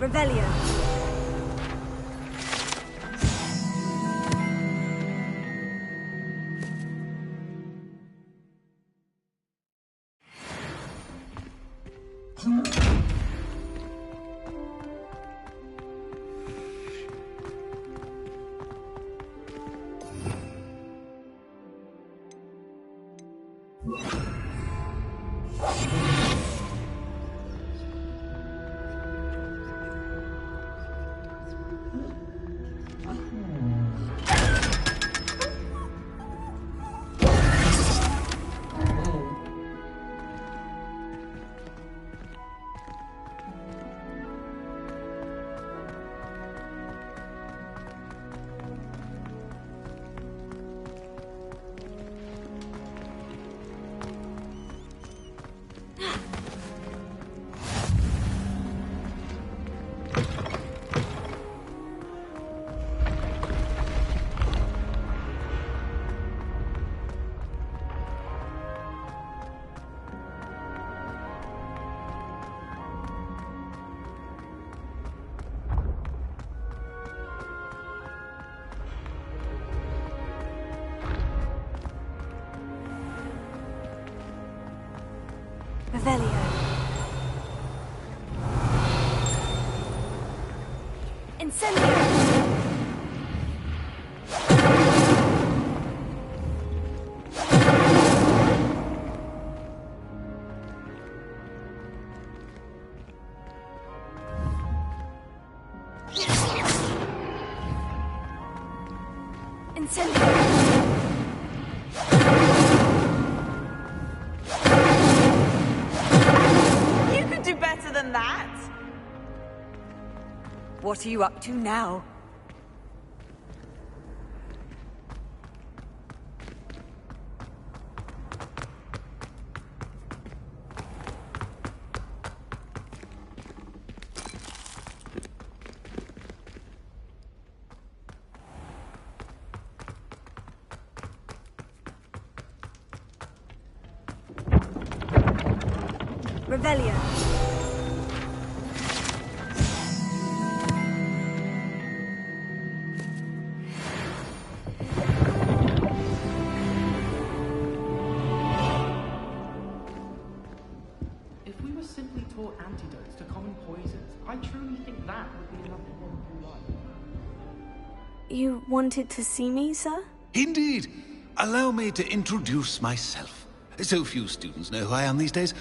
Revelio. Revelio. Incendio! What are you up to now? Revelio. Antidotes to common poisons. I truly think that would be enough to warrant life. You wanted to see me, sir? Indeed. Allow me to introduce myself. So few students know who I am these days.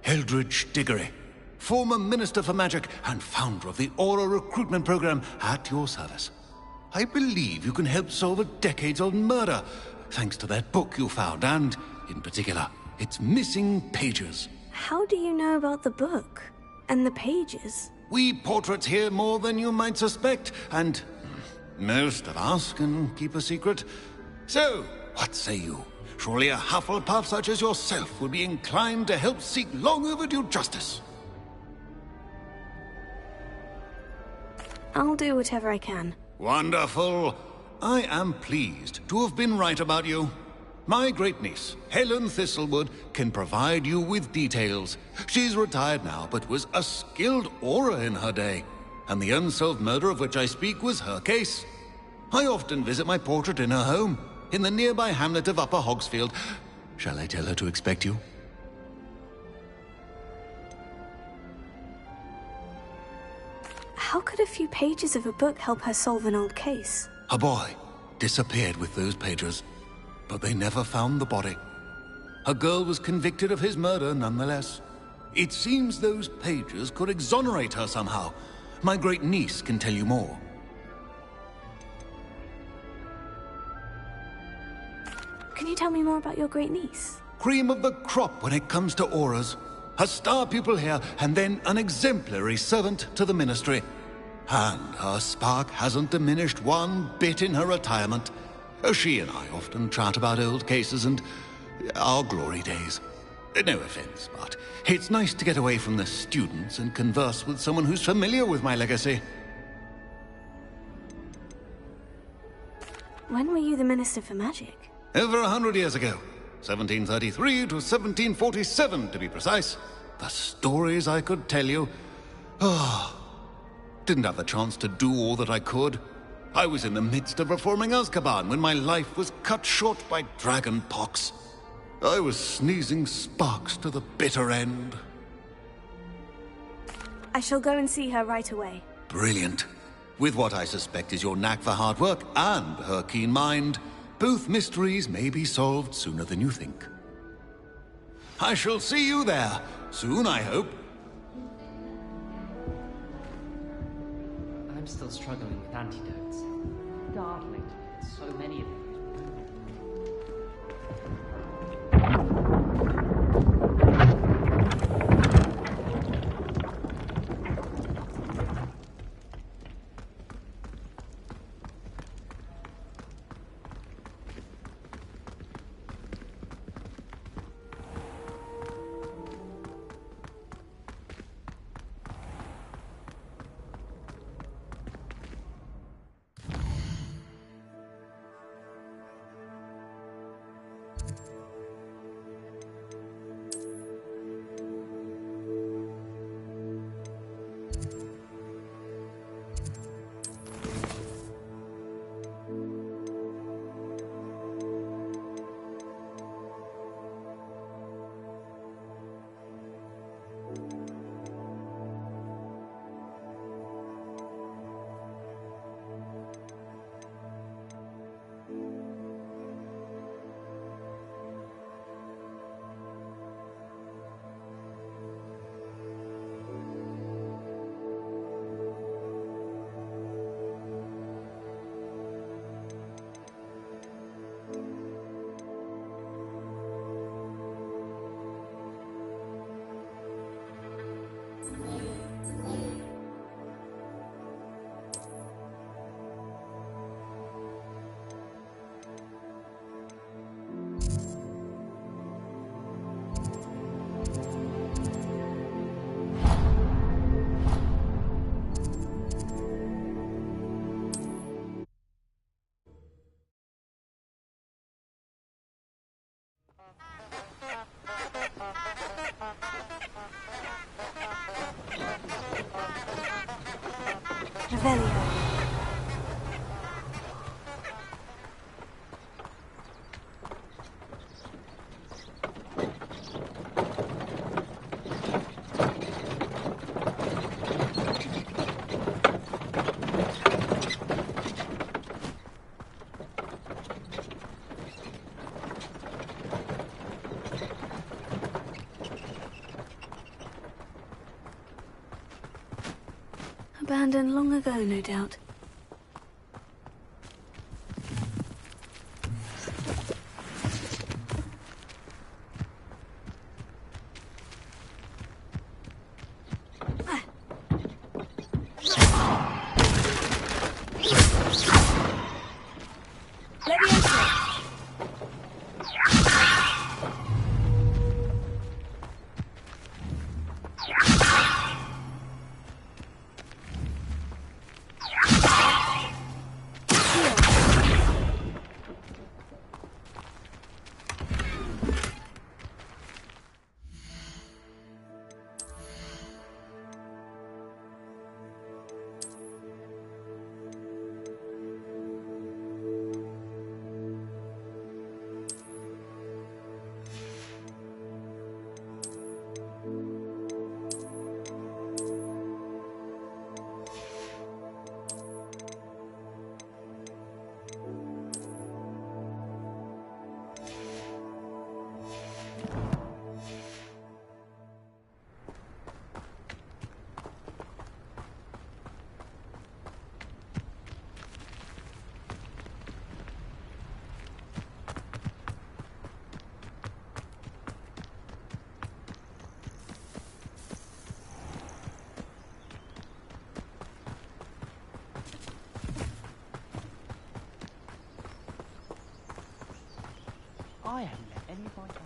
Eldridge Diggory, former Minister for Magic and founder of the Aura Recruitment Program, at your service. I believe you can help solve a decades-old murder, thanks to that book you found, and, in particular, its missing pages. How do you know about the book? And the pages? We portraits hear more than you might suspect, and most of us can keep a secret. So, what say you? Surely a Hufflepuff such as yourself would be inclined to help seek long overdue justice. I'll do whatever I can. Wonderful. I am pleased to have been right about you. My great-niece, Helen Thistlewood, can provide you with details. She's retired now, but was a skilled aura in her day. And the unsolved murder of which I speak was her case. I often visit my portrait in her home, in the nearby hamlet of Upper Hogsfield. Shall I tell her to expect you? How could a few pages of a book help her solve an old case? A boy disappeared with those pages, but they never found the body. A girl was convicted of his murder nonetheless. It seems those pages could exonerate her somehow. My great-niece can tell you more. Can you tell me more about your great-niece? Cream of the crop when it comes to auras. A star pupil here, and then an exemplary servant to the ministry. And her spark hasn't diminished one bit in her retirement. She and I often chat about old cases and our glory days. No offense, but it's nice to get away from the students and converse with someone who's familiar with my legacy. When were you the Minister for Magic? Over 100 years ago. 1733 to 1747, to be precise. The stories I could tell you. Oh, Didn't have the chance to do all that I could. I was in the midst of reforming Azkaban when my life was cut short by dragon pox. I was sneezing sparks to the bitter end. I shall go and see her right away. Brilliant. With what I suspect is your knack for hard work and her keen mind, both mysteries may be solved sooner than you think. I shall see you there, soon I hope. I'm still struggling with antidotes. Startling to me, there's so many of them. Revelio. Abandoned long ago, no doubt. I haven't let anybody.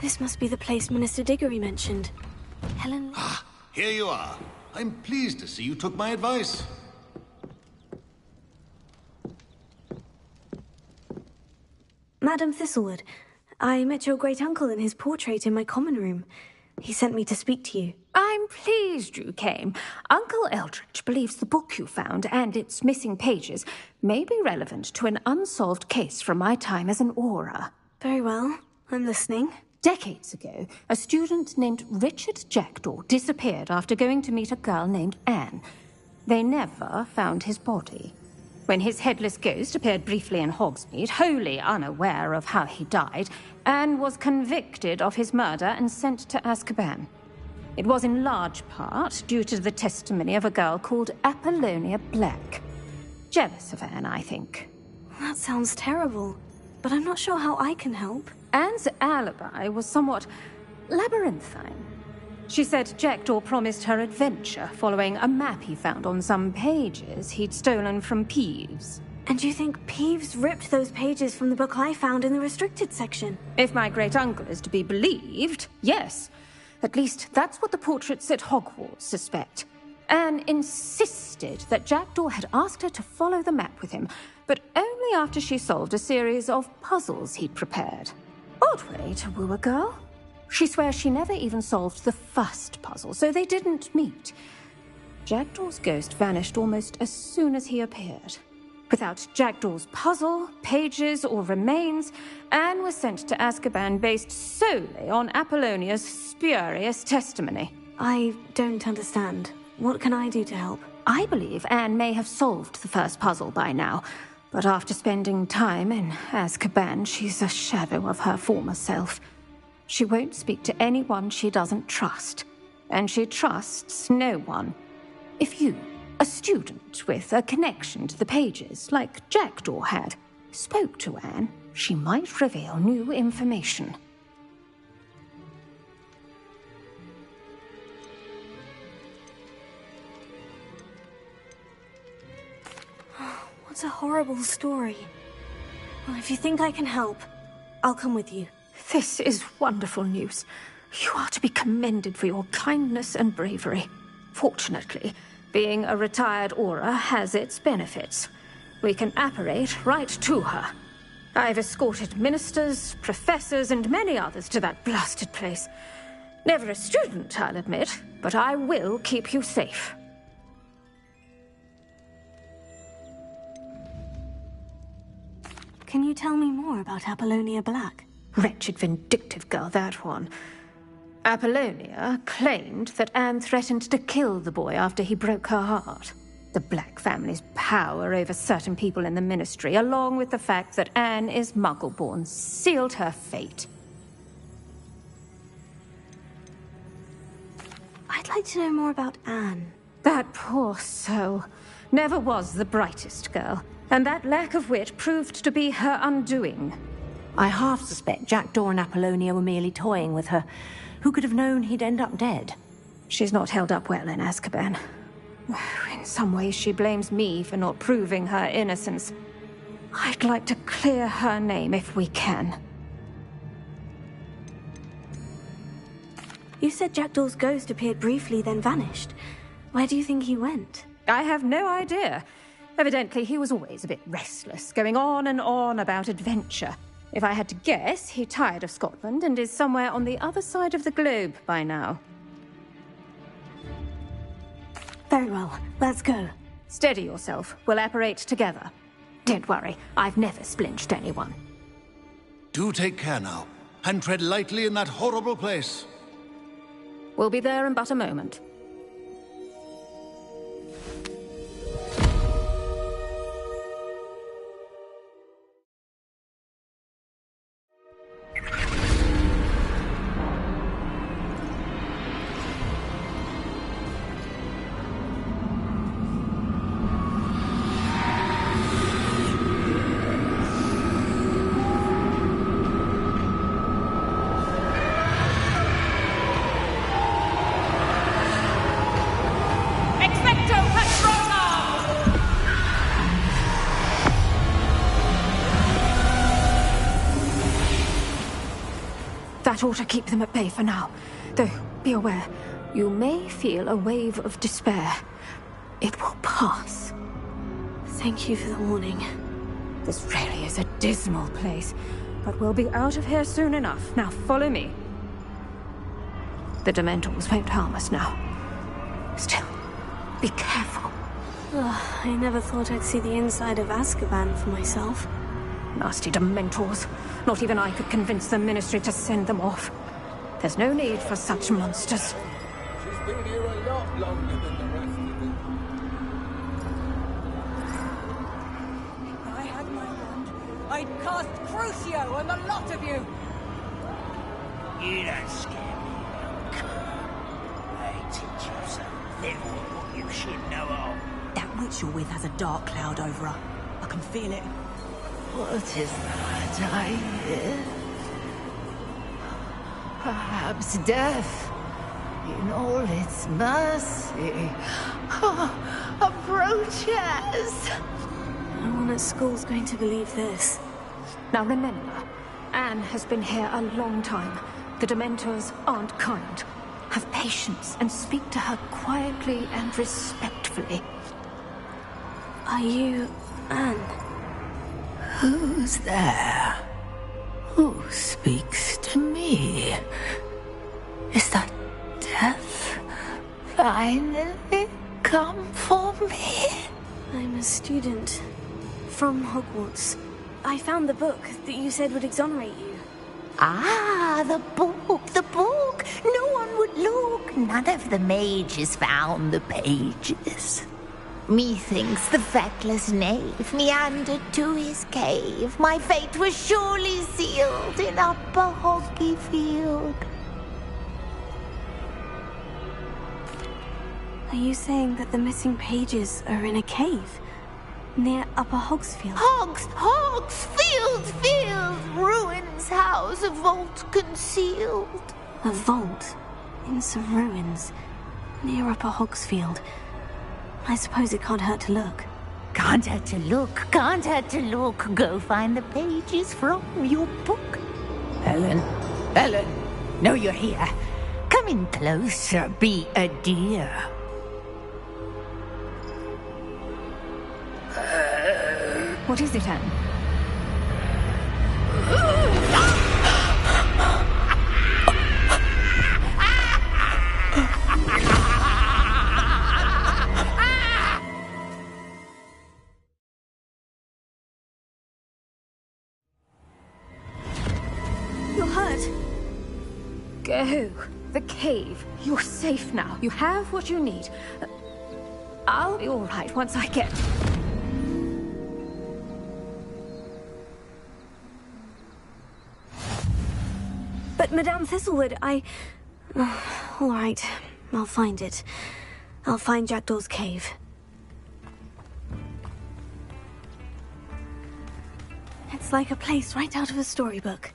This must be the place Minister Diggory mentioned. Helen... Ah, here you are. I'm pleased to see you took my advice. Madam Thistlewood, I met your great-uncle in his portrait in my common room. He sent me to speak to you. I'm pleased you came. Uncle Eldridge believes the book you found and its missing pages may be relevant to an unsolved case from my time as an Auror. Very well. I'm listening. Decades ago, a student named Richard Jackdaw disappeared after going to meet a girl named Anne. They never found his body. When his headless ghost appeared briefly in Hogsmeade, wholly unaware of how he died, Anne was convicted of his murder and sent to Azkaban. It was in large part due to the testimony of a girl called Apollonia Black. Jealous of Anne, I think. That sounds terrible, but I'm not sure how I can help. Anne's alibi was somewhat labyrinthine. She said Jackdaw promised her adventure following a map he found on some pages he'd stolen from Peeves. And you think Peeves ripped those pages from the book I found in the restricted section? If my great-uncle is to be believed, yes. At least that's what the portraits at Hogwarts suspect. Anne insisted that Jackdaw had asked her to follow the map with him, but only after she solved a series of puzzles he'd prepared. Odd way to woo a girl. She swears she never even solved the first puzzle, so they didn't meet. Jackdaw's ghost vanished almost as soon as he appeared. Without Jackdaw's puzzle, pages, or remains, Anne was sent to Azkaban based solely on Apollonia's spurious testimony. I don't understand. What can I do to help? I believe Anne may have solved the first puzzle by now, but after spending time in Azkaban, she's a shadow of her former self. She won't speak to anyone she doesn't trust, and she trusts no one. If you, a student with a connection to the pages, like Jackdaw had, spoke to Anne, she might reveal new information. What a horrible story. Well, if you think I can help, I'll come with you. This is wonderful news. You are to be commended for your kindness and bravery. Fortunately, being a retired Auror has its benefits. We can apparate right to her. I've escorted ministers, professors, and many others to that blasted place. Never a student, I'll admit, but I will keep you safe. Can you tell me more about Apollonia Black? Wretched, vindictive girl, that one. Apollonia claimed that Anne threatened to kill the boy after he broke her heart. The Black family's power over certain people in the Ministry, along with the fact that Anne is Muggle-born, sealed her fate. I'd like to know more about Anne. That poor soul never was the brightest girl, and that lack of wit proved to be her undoing. I half suspect Jackdaw and Apollonia were merely toying with her. Who could have known he'd end up dead? She's not held up well in Azkaban. In some ways, she blames me for not proving her innocence. I'd like to clear her name if we can. You said Jackdaw's ghost appeared briefly, then vanished. Where do you think he went? I have no idea. Evidently, he was always a bit restless, going on and on about adventure. If I had to guess, he tired of Scotland and is somewhere on the other side of the globe by now. Very well, let's go. Steady yourself. We'll apparate together. Don't worry, I've never splinched anyone. Do take care now, and tread lightly in that horrible place. We'll be there in but a moment. That ought to keep them at bay for now. Though, be aware, you may feel a wave of despair. It will pass. Thank you for the warning. This really is a dismal place, but we'll be out of here soon enough. Now follow me. The Dementors won't harm us now. Still, be careful. I never thought I'd see the inside of Azkaban for myself. Nasty Dementors. Not even I could convince the Ministry to send them off. There's no need for such monsters. She's been here a lot longer than the rest of them. If I had my wand, I'd cast Crucio on the lot of you! You don't scare me, young cur. I teach you some little what you should know of. That witch you're with has a dark cloud over her. I can feel it. What is that I hear? Perhaps death, in all its mercy, approaches. No one at school's going to believe this. Now remember, Anne has been here a long time. The Dementors aren't kind. Have patience and speak to her quietly and respectfully. Are you Anne? Who's there? Who speaks to me? Is that death finally come for me? I'm a student from Hogwarts. I found the book that you said would exonerate you. Ah, the book, the book. No one would look. None of the mages found the pages. Methinks the feckless knave meandered to his cave. My fate was surely sealed in Upper Hoggyfield. Are you saying that the missing pages are in a cave near Upper Hogsfield? Field, ruins house, a vault concealed. A vault in some ruins near Upper Hogsfield. I suppose it can't hurt to look. Can't hurt to look. Go find the pages from your book. Helen, know you're here. Come in closer, be a dear. What is it, Anne? You're hurt. Go. The cave. You're safe now. You have what you need. I'll be all right once I get... But Madame Thistlewood, all right, I'll find it. I'll find Jackdaw's cave. It's like a place right out of a storybook.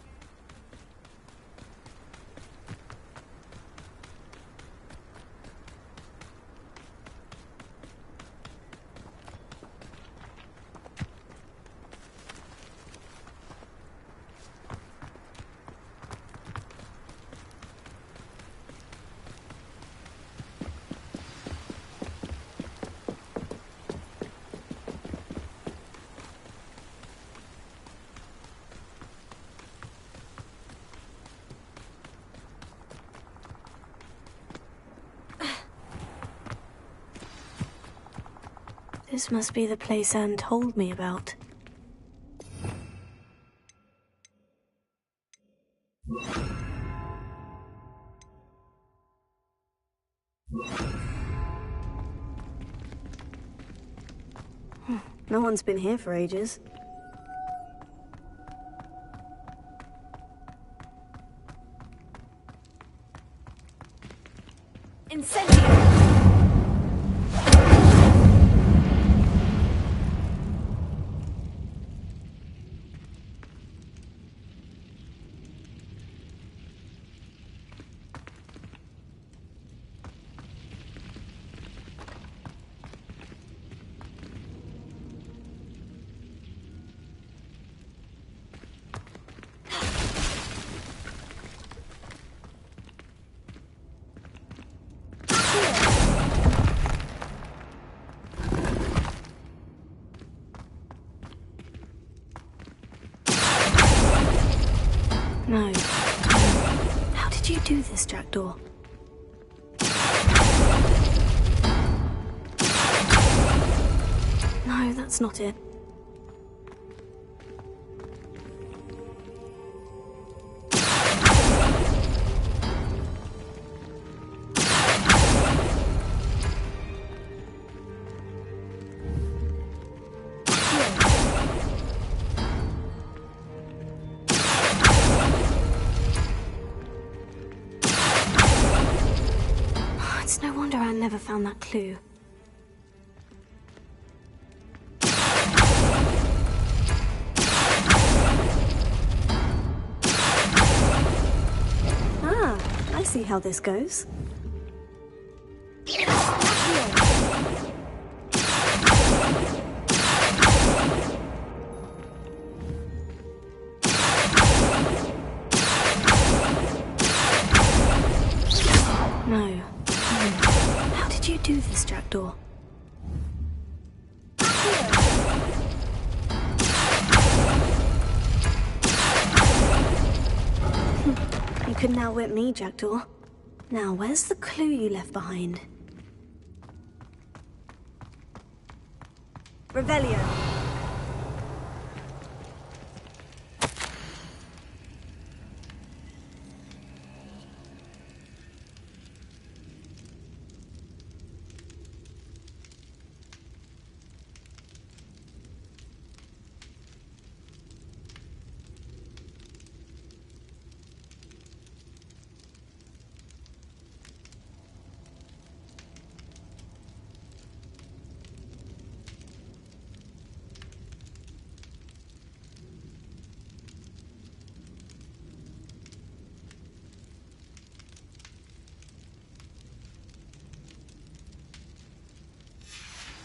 This must be the place Anne told me about. No one's been here for ages. Incendio! No. How did you do this, Jackdaw? No, that's not it. It's no wonder Anne never found that clue. Ah, I see how this goes. No. How did you do this, Jackdaw? You couldn't outwit me, Jackdaw. Now, where's the clue you left behind? Revelio.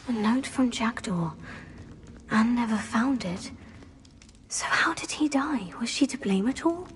A note from Jackdaw. Anne never found it. So how did he die? Was she to blame at all?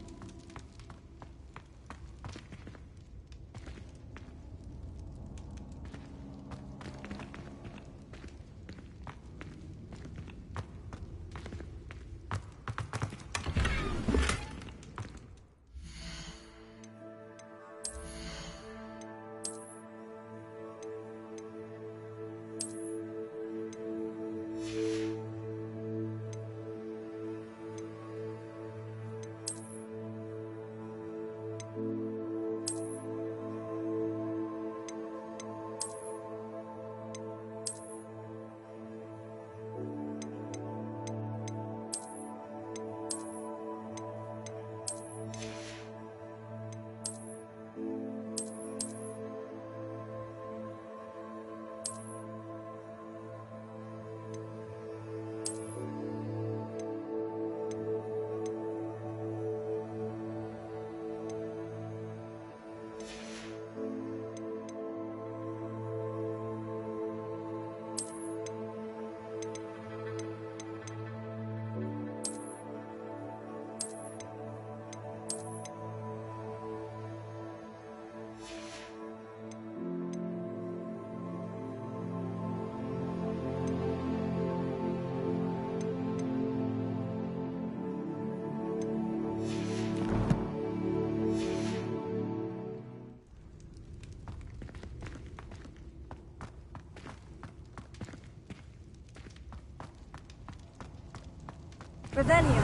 Revelio.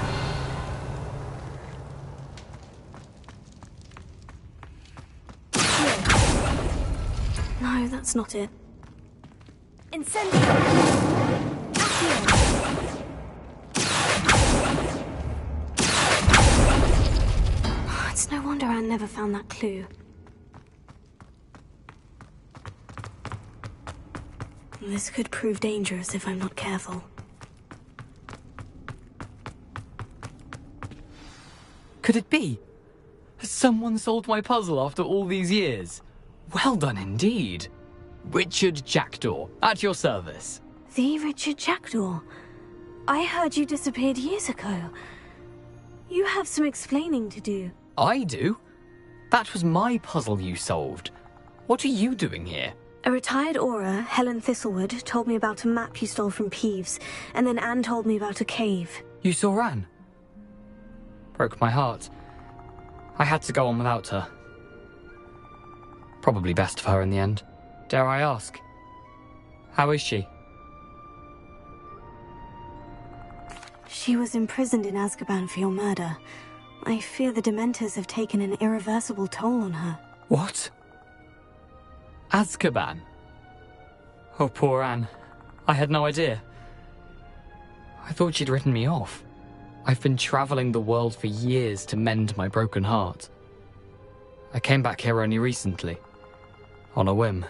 No, that's not it. Incendio. It's no wonder Anne never found that clue. This could prove dangerous if I'm not careful. Could it be? Has someone solved my puzzle after all these years? Well done indeed. Richard Jackdaw, at your service. The Richard Jackdaw? I heard you disappeared years ago. You have some explaining to do. I do? That was my puzzle you solved. What are you doing here? A retired Aura, Helen Thistlewood, told me about a map you stole from Peeves, and then Anne told me about a cave. You saw Anne? Broke my heart. I had to go on without her. Probably best for her in the end. Dare I ask? How is she? She was imprisoned in Azkaban for your murder. I fear the Dementors have taken an irreversible toll on her. What? Azkaban? Oh, poor Anne. I had no idea. I thought she'd written me off. I've been traveling the world for years to mend my broken heart. I came back here only recently. On a whim.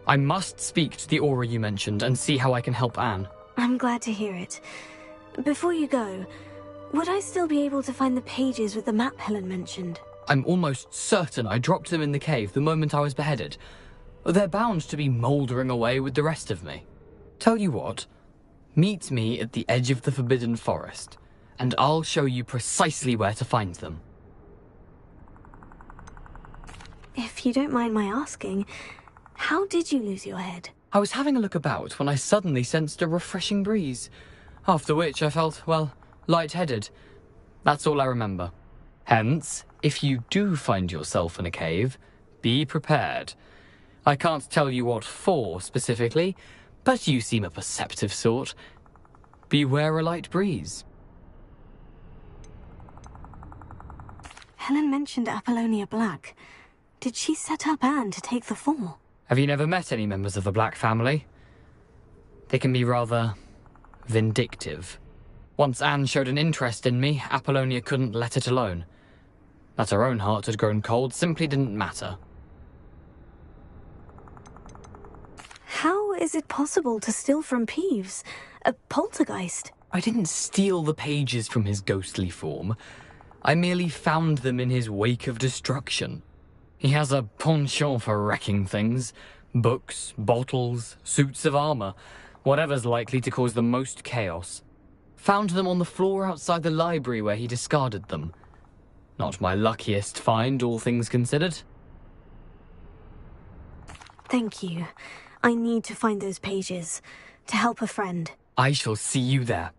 I must speak to the Aura you mentioned and see how I can help Anne. I'm glad to hear it. Before you go, would I still be able to find the pages with the map Helen mentioned? I'm almost certain I dropped them in the cave the moment I was beheaded. They're bound to be mouldering away with the rest of me. Tell you what, meet me at the edge of the Forbidden Forest, and I'll show you precisely where to find them. If you don't mind my asking, how did you lose your head? I was having a look about when I suddenly sensed a refreshing breeze, after which I felt, well, lightheaded. That's all I remember. Hence, if you do find yourself in a cave, be prepared. I can't tell you what for specifically, but you seem a perceptive sort. Beware a light breeze. Helen mentioned Apollonia Black. Did she set up Anne to take the fall? Have you never met any members of the Black family? They can be rather vindictive. Once Anne showed an interest in me, Apollonia couldn't let it alone. That her own heart had grown cold simply didn't matter. How is it possible to steal from Peeves? A poltergeist? I didn't steal the pages from his ghostly form. I merely found them in his wake of destruction. He has a penchant for wrecking things. Books, bottles, suits of armor, whatever's likely to cause the most chaos. Found them on the floor outside the library where he discarded them. Not my luckiest find, all things considered. Thank you. I need to find those pages to help a friend. I shall see you there.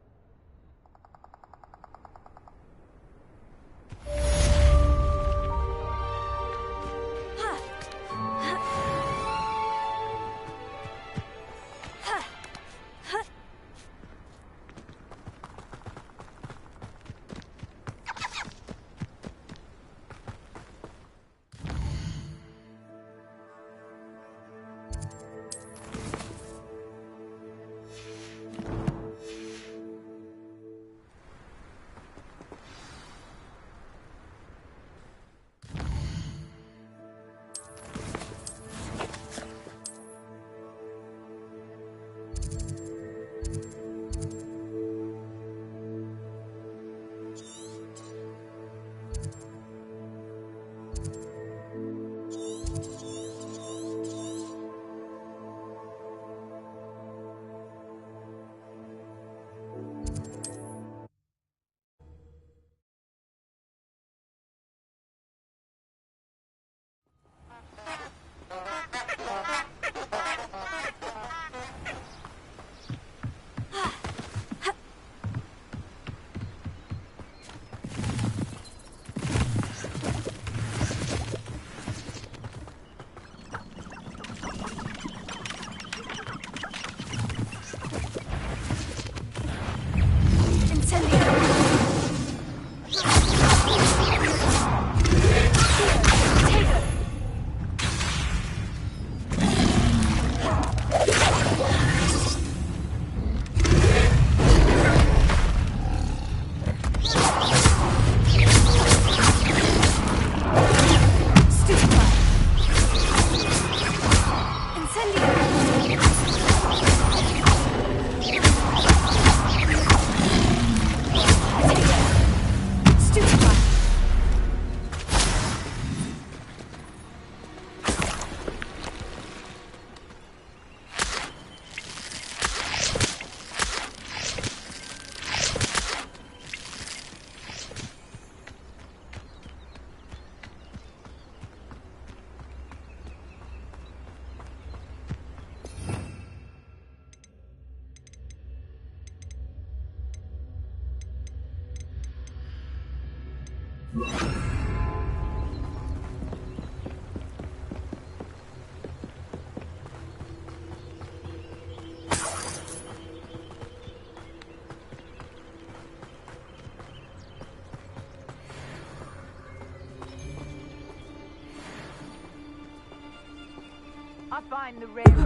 I find the red. You'll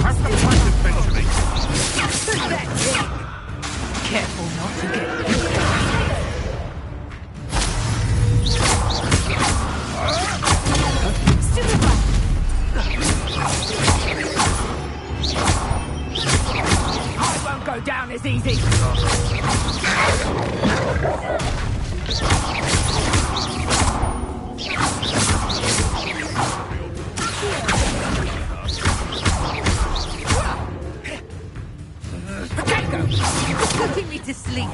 have to fight eventually. Careful not to get. I won't go down as easy. Putting me to sleep.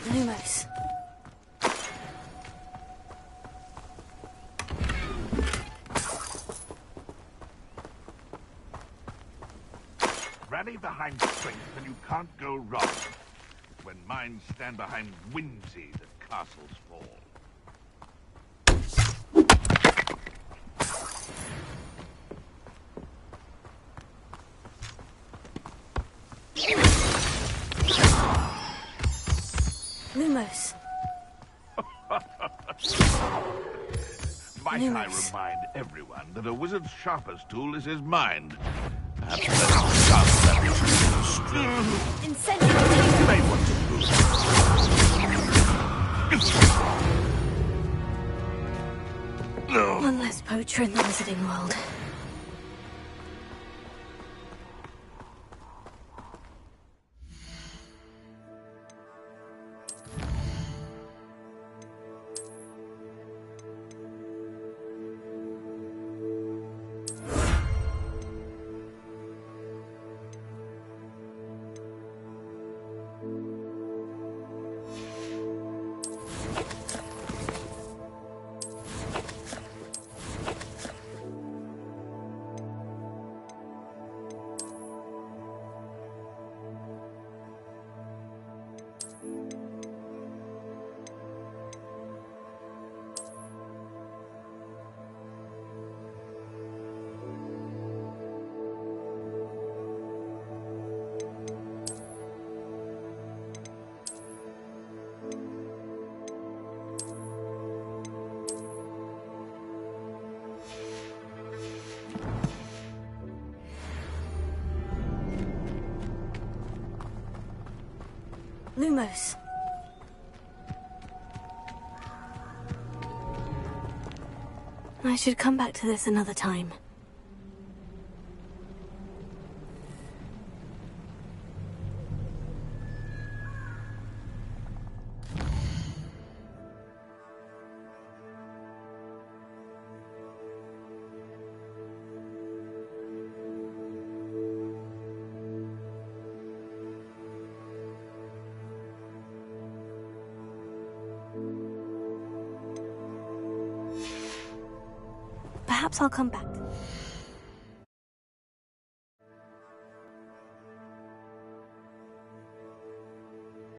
Lumos. Rally behind strength and you can't go wrong. When minds stand behind whimsy, the castles fall. Lumos. Might I Lumos. remind everyone that a wizard's sharpest tool is his mind. Perhaps that's sharp that strength. Incendiary. You may want to move. No. One less poacher in the wizarding world. Lumos. I should come back to this another time. Perhaps I'll come back.